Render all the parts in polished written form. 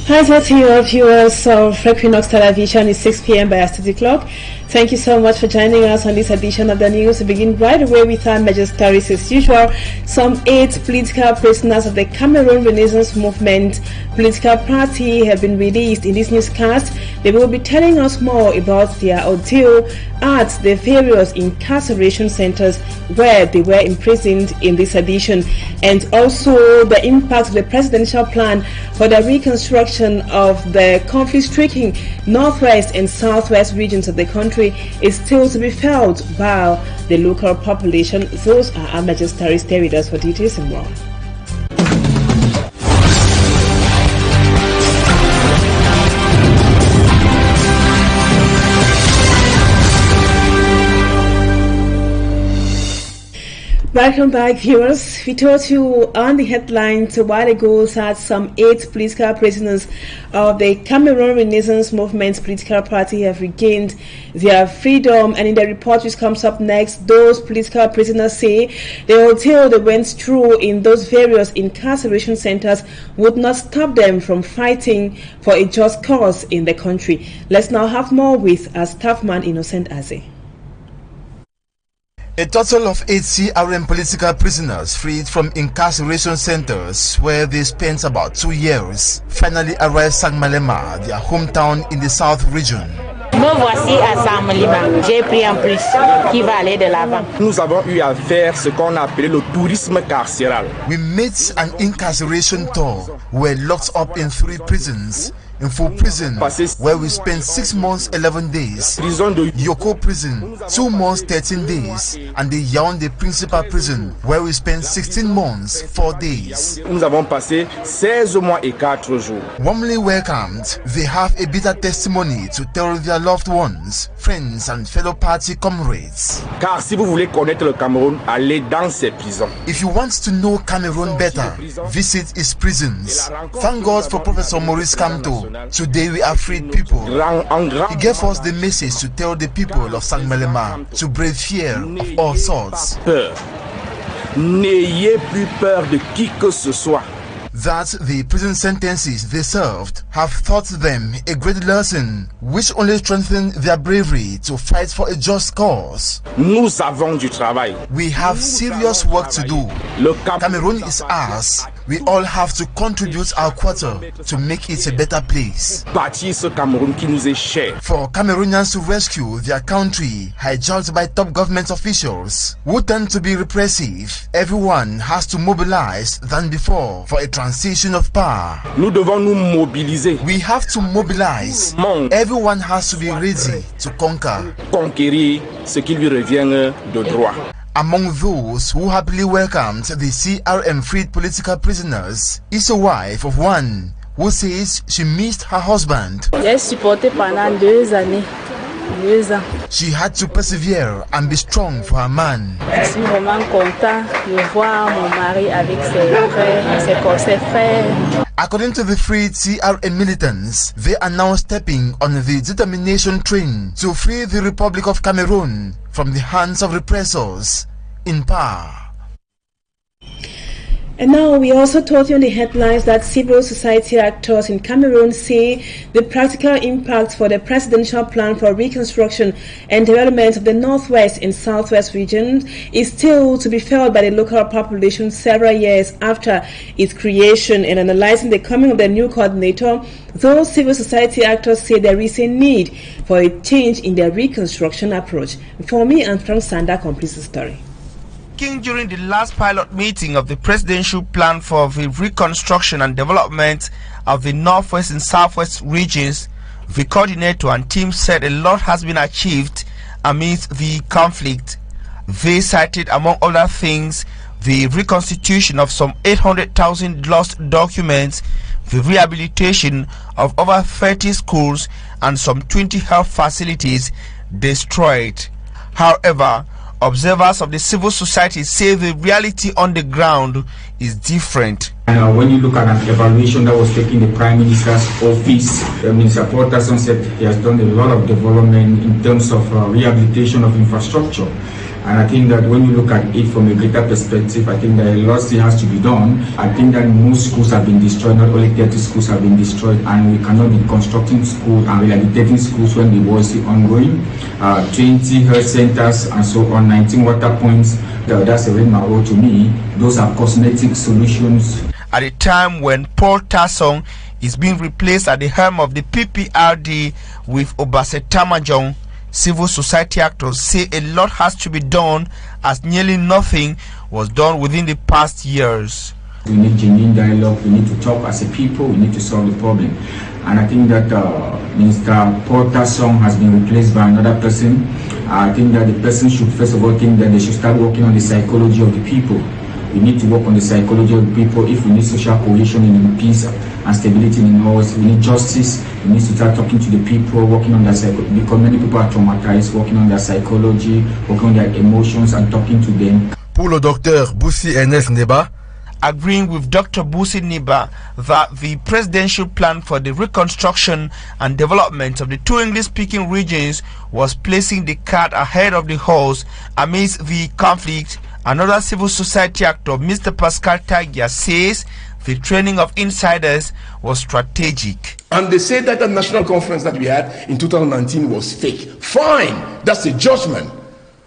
Hi to you viewers of Equinoxe television. It's 6 p.m. by our studio clock. Thank you so much for joining us on this edition of the news. We begin right away with our major stories as usual. Some 8 political prisoners of the Cameroon Renaissance Movement political party have been released in this newscast. They will be telling us more about their ordeal at the various incarceration centers where they were imprisoned in this edition, and also the impact of the presidential plan for the reconstruction of the conflict-stricken northwest and southwest regions of the country is still to be felt by the local population. Those are our major stories. Stay with us for details and more. Welcome back, viewers. We told you on the headlines a while ago that some 8 political prisoners of the Cameroon Renaissance Movement political party have regained their freedom, and in the report which comes up next, those political prisoners say the ordeal they went through in those various incarceration centers would not stop them from fighting for a just cause in the country. Let's now have more with our staffman Innocent Aze. A total of 8 CRM political prisoners freed from incarceration centers where they spent about 2 years finally arrived Sangmalema, their hometown in the South region. Me voici à Sangmalema. J'ai pris un bus qui va aller de l'avant. Nous avons eu à faire ce qu'on appelait le tourisme carcéral. We made an incarceration tour. We were locked up in 3 prisons. In Full Prison, where we spent 6 months 11 days, Yoko Prison 2 months 13 days, and the Yaoundé Principal Prison, where we spent 16 months 4 days. Nous avons passé 16 mois et 4 jours. Warmly welcomed, they have a bitter testimony to tell their loved ones, friends and fellow party comrades. Car si vous voulez connaître le Cameroun, allez dans ses prisons. If you want to know Cameroon better, visit its prisons. Thank God for Professor Maurice Kamto. Today we are freed people. He gave us the message to tell the people of Sangmalema to brave fear of all sorts. N'ayez plus peur de qui que ce soit. That the prison sentences they served have taught them a great lesson which only strengthened their bravery to fight for a just cause. Nous avons du travail. We have serious work to do. Cameroon is ours. We all have to contribute our quarter to make it a better place. Bâtir ce Cameroun qui nous est cher. For Cameroonians to rescue their country hijacked by top government officials who tend to be repressive, everyone has to mobilize than before for a transition of power. Nous devons nous mobiliser. We have to mobilize. Everyone has to be ready to conquer. Conquérir ce qui lui revient de droit. Among those who happily welcomed the CRM freed political prisoners is a wife of one who says she missed her husband. J'ai supporté pendant 2 années. 2 ans. She had to persevere and be strong for her man. Je suis vraiment content de voir mon mari avec ses frères. According to the freed CRM militants, they are now stepping on the determination train to free the Republic of Cameroon from the hands of repressors in power. And now we also told you in the headlines that civil society actors in Cameroon say the practical impact for the presidential plan for reconstruction and development of the northwest and southwest regions is still to be felt by the local population several years after its creation. And analyzing the coming of the new coordinator, those civil society actors say there is a need for a change in their reconstruction approach. For me, and Frank Sander completes the story. During the last pilot meeting of the presidential plan for the reconstruction and development of the northwest and southwest regions, the coordinator and team said a lot has been achieved amidst the conflict. They cited, among other things, the reconstitution of some 800,000 lost documents, the rehabilitation of over 30 schools and some 20 health facilities destroyed. However, observers of the civil society say the reality on the ground is different. When you look at an evaluation that was taken in the Prime Minister's office, Minister Porterson said he has done a lot of development in terms of rehabilitation of infrastructure. And I think that when you look at it from a greater perspective, I think that a lot still has to be done. I think that most schools have been destroyed, not only 30 schools have been destroyed, and we cannot be constructing schools and rehabilitating schools when the war is still ongoing. 20 health centers and so on, 19 water points, that's a ring my road to me. Those are cosmetic solutions. At a time when Paul Tassong is being replaced at the helm of the PPRD with Obase Tamajong, civil society actors say a lot has to be done, as nearly nothing was done within the past years. We need genuine dialogue, we need to talk as a people, we need to solve the problem. And I think that Mr. Paul Tassong has been replaced by another person. I think that the person should first of all think that they should start working on the psychology of the people. We need to work on the psychology of the people if we need social cohesion and peace and stability in the West. We need justice. We need to start talking to the people, working on their psychology, because many people are traumatized, working on their psychology, working on their emotions and talking to them. Pour le docteur Boussi Ernest Neba, agreeing with Dr. Boussi Niba that the presidential plan for the reconstruction and development of the two English-speaking regions was placing the cart ahead of the horse amidst the conflict. Another civil society actor, Mr. Pascal Tagia, says the training of insiders was strategic. And they said that the national conference that we had in 2019 was fake. Fine, that's a judgment.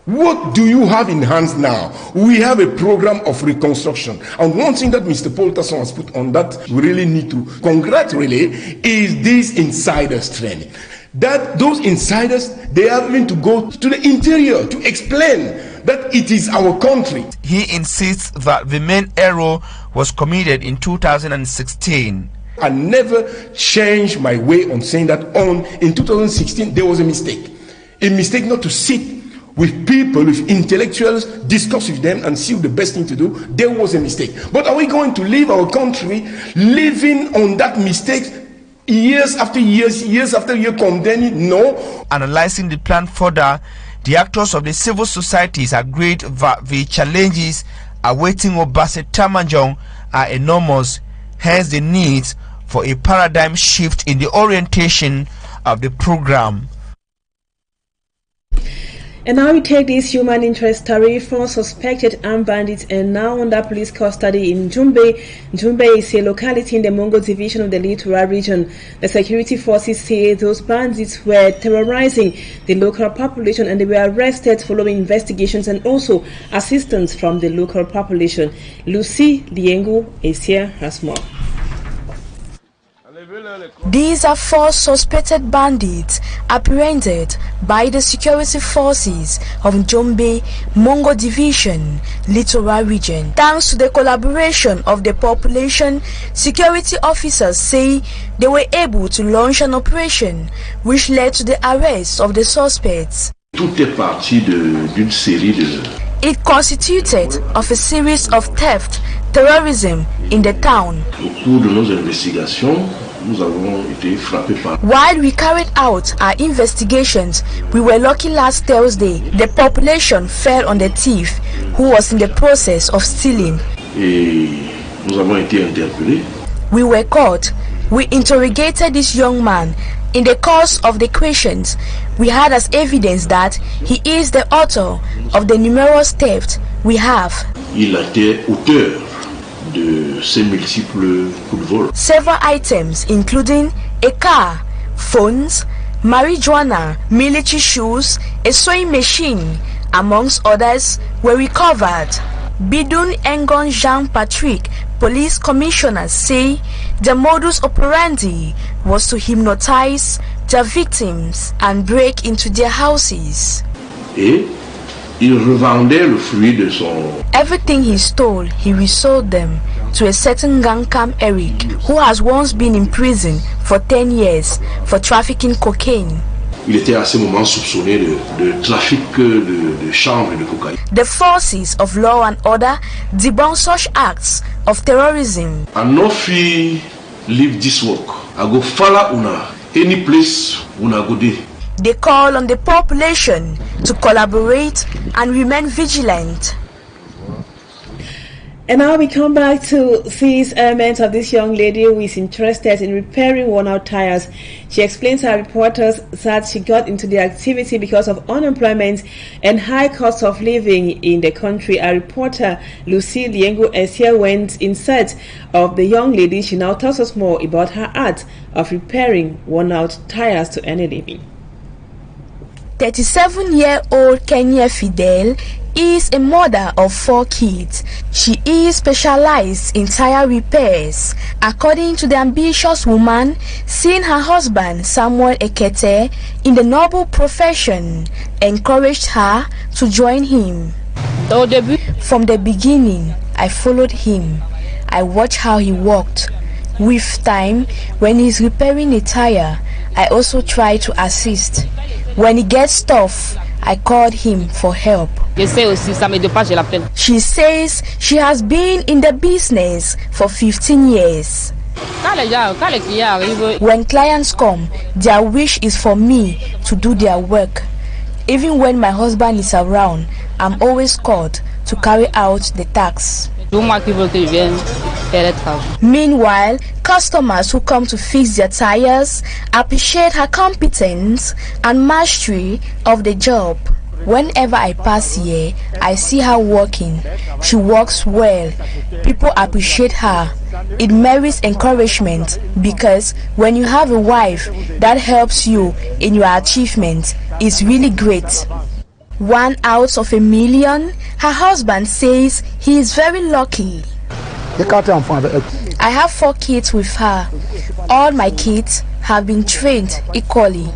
What do you have in hand now? We have a program of reconstruction. And one thing that Mr. Paul Tassong has put on that we really need to congratulate is this insiders training. That those insiders, they are having to go to the interior to explain that it is our country. He insists that the main error was committed in 2016. I never changed my way on saying that in 2016 there was a mistake not to sit with people, with intellectuals, discuss with them and see the best thing to do. There was a mistake. But are we going to leave our country living on that mistake years after years, years after year, condemning? No. Analyzing the plan further, the actors of the civil societies agreed that the challenges awaiting Obase Tamajong are enormous, hence the need for a paradigm shift in the orientation of the program. And now we take this human interest story. 4 suspected armed bandits are now under police custody in Jumbe. Jumbe is a locality in the Mongo division of the Littoral region. The security forces say those bandits were terrorizing the local population and they were arrested following investigations and also assistance from the local population. Lucy Liengu is here, has more. These are 4 suspected bandits apprehended by the security forces of Njombe, Mongo Division, Littoral region. Thanks to the collaboration of the population, security officers say they were able to launch an operation which led to the arrest of the suspects. Tout est parti d'une série de... It constituted of a series of theft, terrorism in the town. Au cours de nos investigations, nous avons été frappés par... While we carried out our investigations, we were lucky last Thursday. The population fell on the thief who was in the process of stealing. Et nous avons été interpellés. We were caught. We interrogated this young man. In the course of the questions, we had as evidence that he is the author of the numerous thefts we have. Il a été auteur de ces multiples coups de vol. Several items including a car, phones, marijuana, military shoes, a sewing machine, amongst others, were recovered. Bidun Engon Jean Patrick, police commissioners, say the modus operandi was to hypnotize their victims and break into their houses. Et il revendait le fruit de son... Everything he stole, he resold them to a certain Gankam Eric, who has once been in prison for 10 years for trafficking cocaine. Il était à ce moment soupçonné de trafic de chanvre et de cocaïne. The forces of law and order debunk such acts of terrorism. And no fee leave this work. I go follow una any place una go dey. They call on the population to collaborate and remain vigilant. And now we come back to this element of this young lady who is interested in repairing worn-out tires. She explains to our reporters that she got into the activity because of unemployment and high cost of living in the country. Our reporter Lucy Liengo Esia went in search of the young lady. She now tells us more about her art of repairing worn-out tires to earn a living. 37-year-old Kenya Fidel is a mother of 4 kids. She is specialized in tire repairs. According to the ambitious woman, seeing her husband Samuel Ekete in the noble profession encouraged her to join him. From the beginning, I followed him. I watched how he worked. With time, when he's repairing a tire, I also try to assist. When he gets tough, I called him for help. She says she has been in the business for 15 years. When clients come, their wish is for me to do their work. Even when my husband is around, I'm always called to carry out the tasks. Meanwhile, customers who come to fix their tires appreciate her competence and mastery of the job. Whenever I pass here, I see her working. She works well. People appreciate her. It merits encouragement because when you have a wife that helps you in your achievements, it's really great. 1 out of a million, her husband says he is very lucky. I have 4 kids with her. All my kids have been trained equally.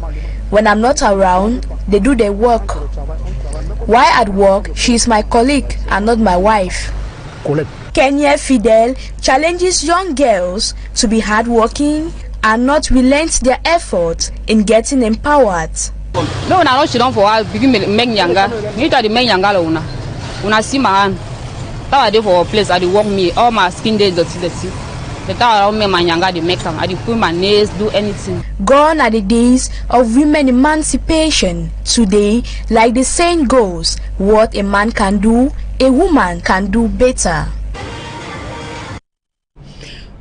When I'm not around, they do their work. While at work, she is my colleague and not my wife. Kenya Fidel challenges young girls to be hardworking and not relent their efforts in getting empowered. No, no, she don't for a begin make younger. You try to make younger una see my hand. That I do for a place I do work me all my skin days dirty. The tower around me my younger they make them. I do put my nails, do anything. Gone are the days of women emancipation. Today, like the saying goes, what a man can do, a woman can do better.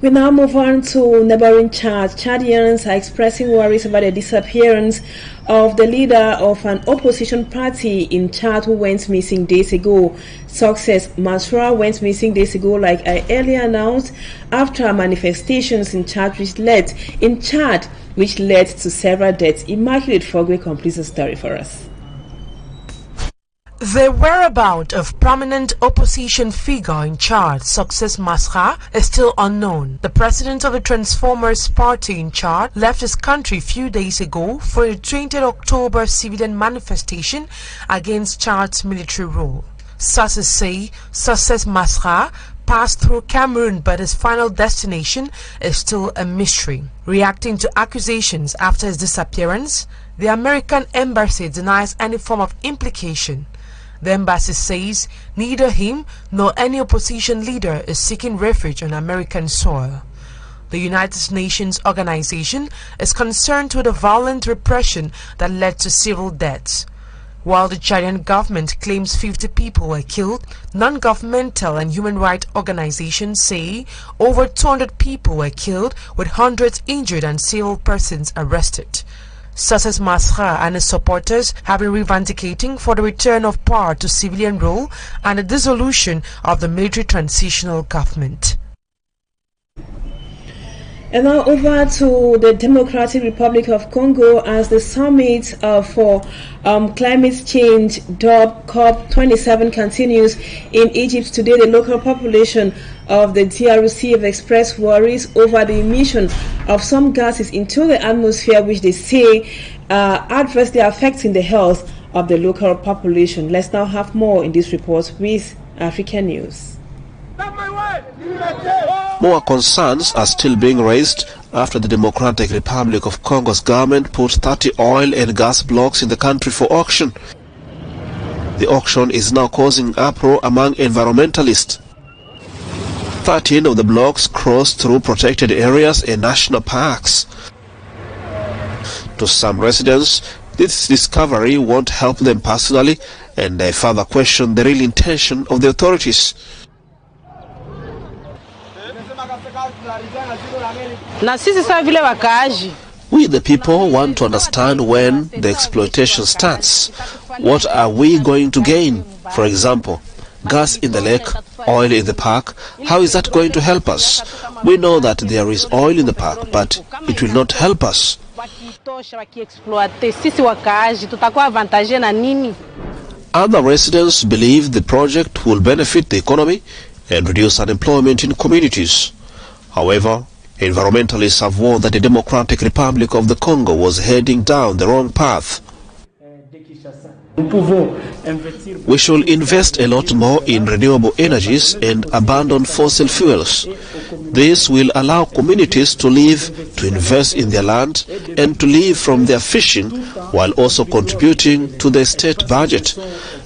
We now move on to neighboring Chad. Chadians are expressing worries about the disappearance of the leader of an opposition party in Chad who went missing days ago. Success Masra went missing days ago, like I earlier announced, after manifestations in Chad which led to several deaths. Immaculate Fogwe completes the story for us. The whereabouts of prominent opposition figure in Chad, Success Masra, is still unknown. The president of the Transformers Party in Chad left his country a few days ago for a 20th October civilian manifestation against Chad's military rule. Sources say Success Masra passed through Cameroon, but his final destination is still a mystery. Reacting to accusations after his disappearance, the American embassy denies any form of implication. The embassy says neither him nor any opposition leader is seeking refuge on American soil. The United Nations organization is concerned with the violent repression that led to civil deaths. While the Chadian government claims 50 people were killed, non-governmental and human rights organizations say over 200 people were killed, with hundreds injured and civil persons arrested. Success Masra and his supporters have been revendicating for the return of power to civilian rule and the dissolution of the military transitional government. And now over to the Democratic Republic of Congo as the summit for climate change COP27 continues in Egypt today. The local population of the DRC have expressed worries over the emission of some gases into the atmosphere, which they say are adversely affecting the health of the local population. Let's now have more in this report with African News. More concerns are still being raised after the Democratic Republic of Congo's government put 30 oil and gas blocks in the country for auction. The auction is now causing uproar among environmentalists. 13 of the blocks cross through protected areas and national parks. To some residents, this discovery won't help them personally, and they further question the real intention of the authorities. We the people want to understand when the exploitation starts. What are we going to gain? For example, gas in the lake, oil in the park. How is that going to help us? We know that there is oil in the park, but it will not help us. Other residents believe the project will benefit the economy and reduce unemployment in communities. However, environmentalists have warned that the Democratic Republic of the Congo was heading down the wrong path. We should invest a lot more in renewable energies and abandon fossil fuels. This will allow communities to live, to invest in their land, and to live from their fishing, while also contributing to the state budget.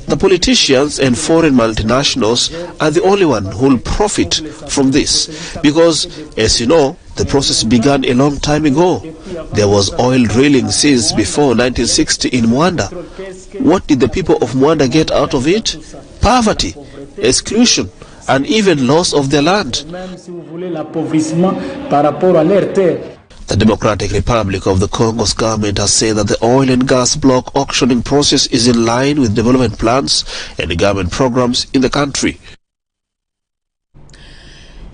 The politicians and foreign multinationals are the only ones who will profit from this, because, as you know, the process began a long time ago. There was oil drilling since before 1960 in Mwanda. What did the people of Mwanda get out of it? Poverty, exclusion, and even loss of their land. The Democratic Republic of the Congo's government has said that the oil and gas block auctioning process is in line with development plans and government programs in the country.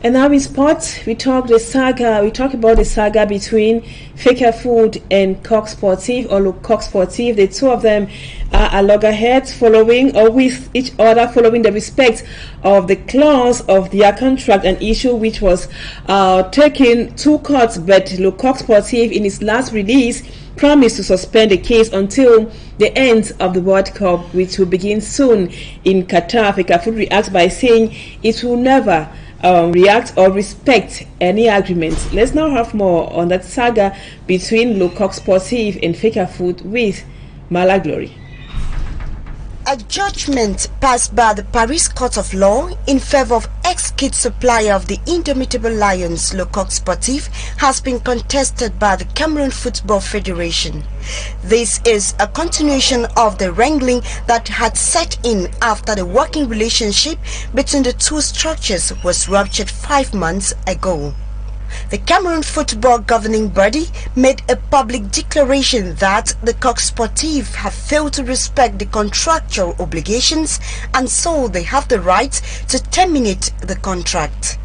And now in sports, we talk about the saga between Fecafoot and Coq Sportif or Le Coq Sportif. The two of them are at loggerheads following or with each other following the respect of the clause of their contract, an issue which was taken to court, but Le Coq Sportif in its last release promised to suspend the case until the end of the World Cup, which will begin soon in Qatar. Fecafoot reacts by saying it will never react or respect any agreement. Let's now have more on that saga between Le Coq Sportif and Fecafoot with Mala Glory. A judgment passed by the Paris Court of Law in favor of ex-kit supplier of the Indomitable Lions, Le Coq Sportif, has been contested by the Cameroon Football Federation. This is a continuation of the wrangling that had set in after the working relationship between the two structures was ruptured 5 months ago. The Cameroon Football Governing Body made a public declaration that the Coq Sportif have failed to respect the contractual obligations, and so they have the right to terminate the contract.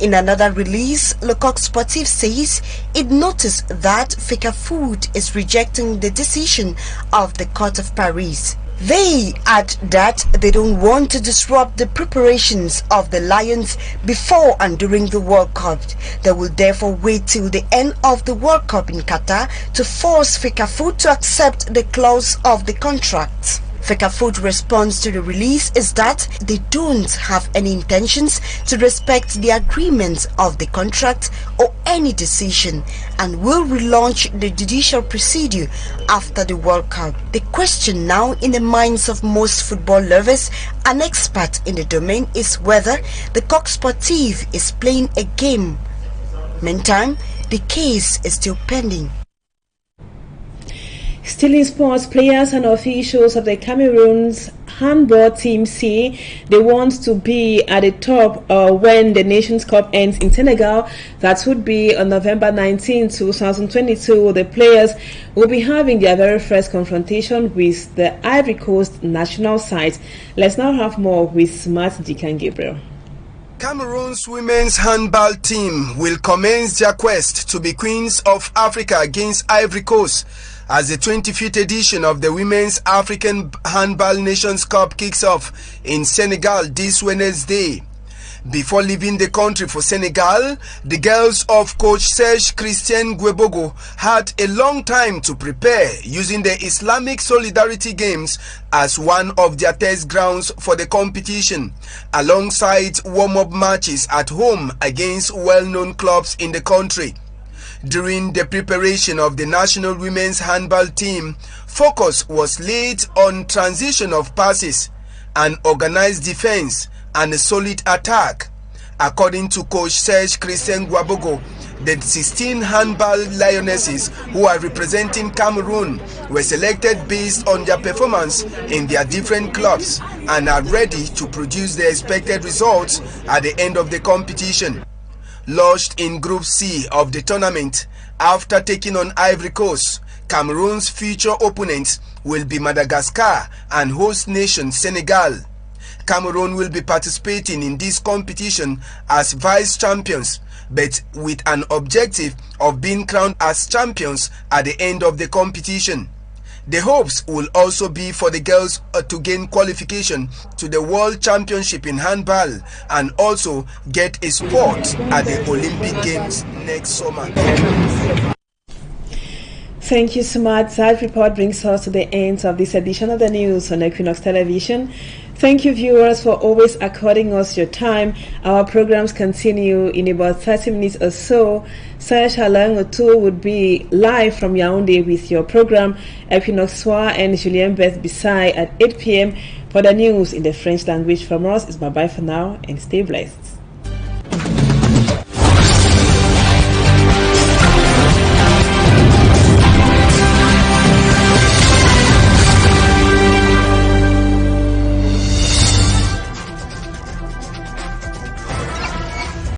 In another release, Le Coq Sportif says it noticed that Fecafoot is rejecting the decision of the Court of Paris. They add that they don't want to disrupt the preparations of the Lions before and during the World Cup. They will therefore wait till the end of the World Cup in Qatar to force Fecafoot to accept the clause of the contract. Fecafoot's response to the release is that they don't have any intentions to respect the agreements of the contract or any decision, and will relaunch the judicial procedure after the World Cup. The question now in the minds of most football lovers and experts in the domain is whether the Coq Sportif is playing a game. Meantime, the case is still pending. Still in sports, players and officials of the Cameroon's handball team say they want to be at the top when the Nations Cup ends in Senegal. That would be on November 19, 2022. The players will be having their very first confrontation with the Ivory Coast national side. Let's now have more with Smart Dikan Gabriel. Cameroon's women's handball team will commence their quest to be Queens of Africa against Ivory Coast as the 25th edition of the Women's African Handball Nations Cup kicks off in Senegal this Wednesday. Before leaving the country for Senegal, the girls of coach Serge Christian Guebogo had a long time to prepare, using the Islamic Solidarity Games as one of their test grounds for the competition, alongside warm-up matches at home against well-known clubs in the country. During the preparation of the national women's handball team, focus was laid on transition of passes, an organized defense, and a solid attack. According to coach Serge Christian Guebogo, the 16 handball lionesses who are representing Cameroon were selected based on their performance in their different clubs and are ready to produce the expected results at the end of the competition. lodged in Group C of the tournament after taking on Ivory Coast. Cameroon's future opponents will be Madagascar and host nation Senegal. Cameroon will be participating in this competition as vice champions, but with an objective of being crowned as champions at the end of the competition. The hopes will also be for the girls to gain qualification to the World Championship in handball and also get a spot at the Olympic Games next summer. Thank you so much. That report brings us to the end of this edition of the news on Equinoxe Television. Thank you, viewers, for always according us your time. Our programs continue in about 30 minutes or so. Serge Alain Oto would be live from Yaoundé with your program Equinoxe Soir, and Julien Beth Bisai at 8 p.m. for the news in the French language. From us, it's bye-bye for now and stay blessed.